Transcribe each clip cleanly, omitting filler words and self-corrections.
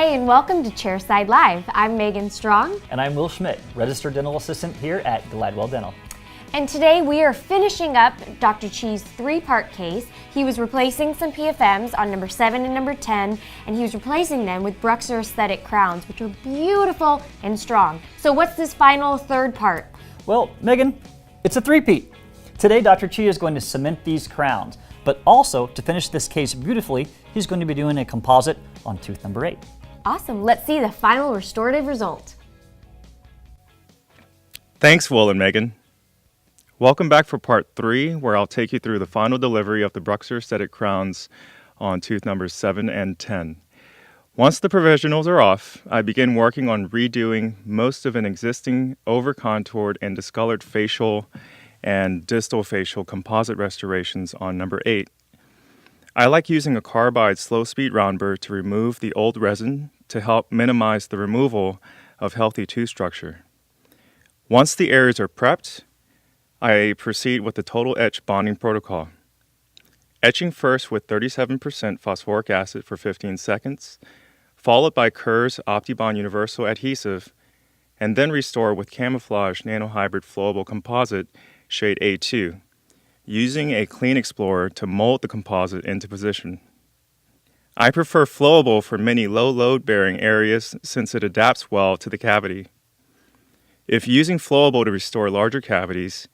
Hi, and welcome to Chairside Live. I'm Megan Strong. And I'm Will Schmidt, Registered Dental Assistant here at Glidewell Dental. And today we are finishing up Dr. Chi's three-part case. He was replacing some PFMs on number 7 and number 10, and he was replacing them with BruxZir Esthetic crowns, which are beautiful and strong. So what's this final third part? Well, Megan, it's a three-peat. Today, Dr. Chi is going to cement these crowns, but also, to finish this case beautifully, he's going to be doing a composite on tooth number 8. Awesome. Let's see the final restorative result. Thanks, Will and Megan. Welcome back for part 3, where I'll take you through the final delivery of the BruxZir Esthetic crowns on tooth numbers 7 and 10. Once the provisionals are off, I begin working on redoing most of an existing over-contoured and discolored facial and distal facial composite restorations on number 8. I like using a carbide slow-speed round burr to remove the old resin to help minimize the removal of healthy tooth structure. Once the areas are prepped, I proceed with the total etch bonding protocol. Etching first with 37% phosphoric acid for 15 seconds, followed by Kerr's OptiBond Universal Adhesive, and then restore with Camouflage Nanohybrid Flowable Composite shade A2, using a clean explorer to mold the composite into position. I prefer flowable for many low load bearing areas since it adapts well to the cavity. If using flowable to restore larger cavities,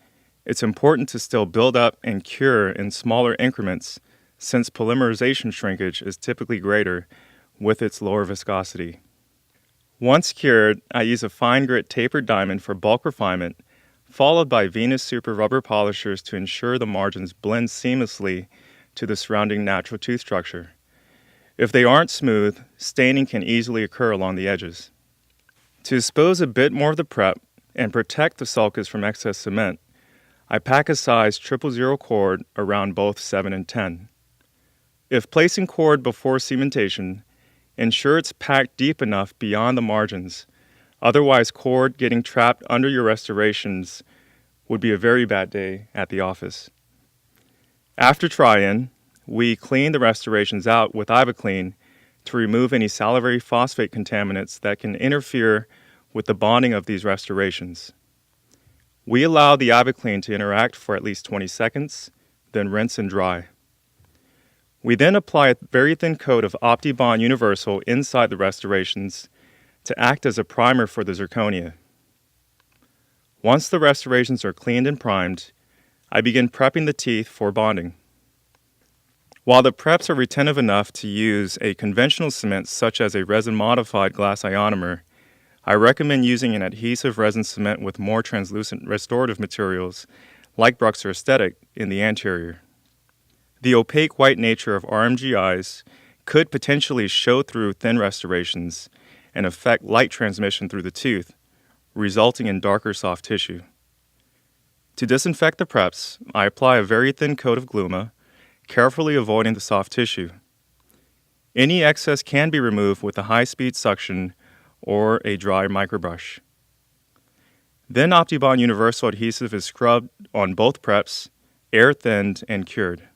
it's important to still build up and cure in smaller increments since polymerization shrinkage is typically greater with its lower viscosity. Once cured, I use a fine grit tapered diamond for bulk refinement, followed by Venus Super Rubber polishers to ensure the margins blend seamlessly to the surrounding natural tooth structure. If they aren't smooth, staining can easily occur along the edges. To dispose a bit more of the prep and protect the sulcus from excess cement, I pack a size 000 cord around both 7 and 10. If placing cord before cementation, ensure it's packed deep enough beyond the margins. Otherwise, cord getting trapped under your restorations would be a very bad day at the office. After try-in, we clean the restorations out with IvaClean to remove any salivary phosphate contaminants that can interfere with the bonding of these restorations. We allow the IvaClean to interact for at least 20 seconds, then rinse and dry. We then apply a very thin coat of OptiBond Universal inside the restorations to act as a primer for the zirconia. Once the restorations are cleaned and primed, I begin prepping the teeth for bonding. While the preps are retentive enough to use a conventional cement such as a resin-modified glass ionomer, I recommend using an adhesive resin cement with more translucent restorative materials like BruxZir Esthetic in the anterior. The opaque white nature of RMGIs could potentially show through thin restorations and affect light transmission through the tooth, resulting in darker soft tissue. To disinfect the preps, I apply a very thin coat of Gluma, carefully avoiding the soft tissue. Any excess can be removed with a high-speed suction or a dry microbrush. Then OptiBond Universal Adhesive is scrubbed on both preps, air-thinned, and cured.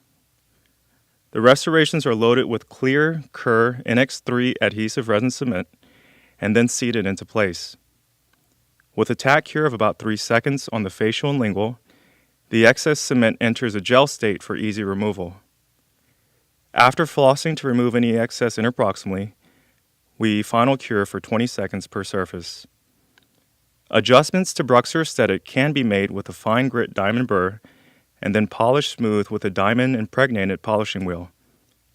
The restorations are loaded with clear Kerr NX3 adhesive resin cement and then seated into place. With a tack cure of about 3 seconds on the facial and lingual, the excess cement enters a gel state for easy removal. After flossing to remove any excess interproximally, we final cure for 20 seconds per surface. Adjustments to BruxZir Esthetic can be made with a fine grit diamond burr and then polished smooth with a diamond impregnated polishing wheel.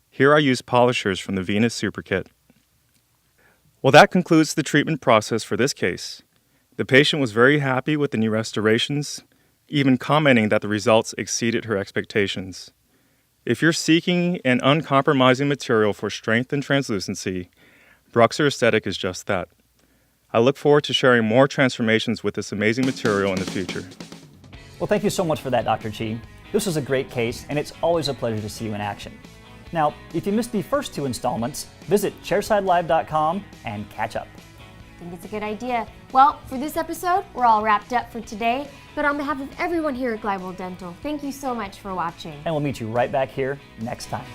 Here I use polishers from the Venus Super Kit. Well, that concludes the treatment process for this case. The patient was very happy with the new restorations, even commenting that the results exceeded her expectations. If you're seeking an uncompromising material for strength and translucency, BruxZir Esthetic is just that. I look forward to sharing more transformations with this amazing material in the future. Well, thank you so much for that, Dr. Chi. This was a great case, and it's always a pleasure to see you in action. Now, if you missed the first 2 installments, visit chairsidelive.com and catch up. I think it's a good idea. Well, for this episode, we're all wrapped up for today, but on behalf of everyone here at Glidewell Dental, thank you so much for watching. And we'll meet you right back here next time.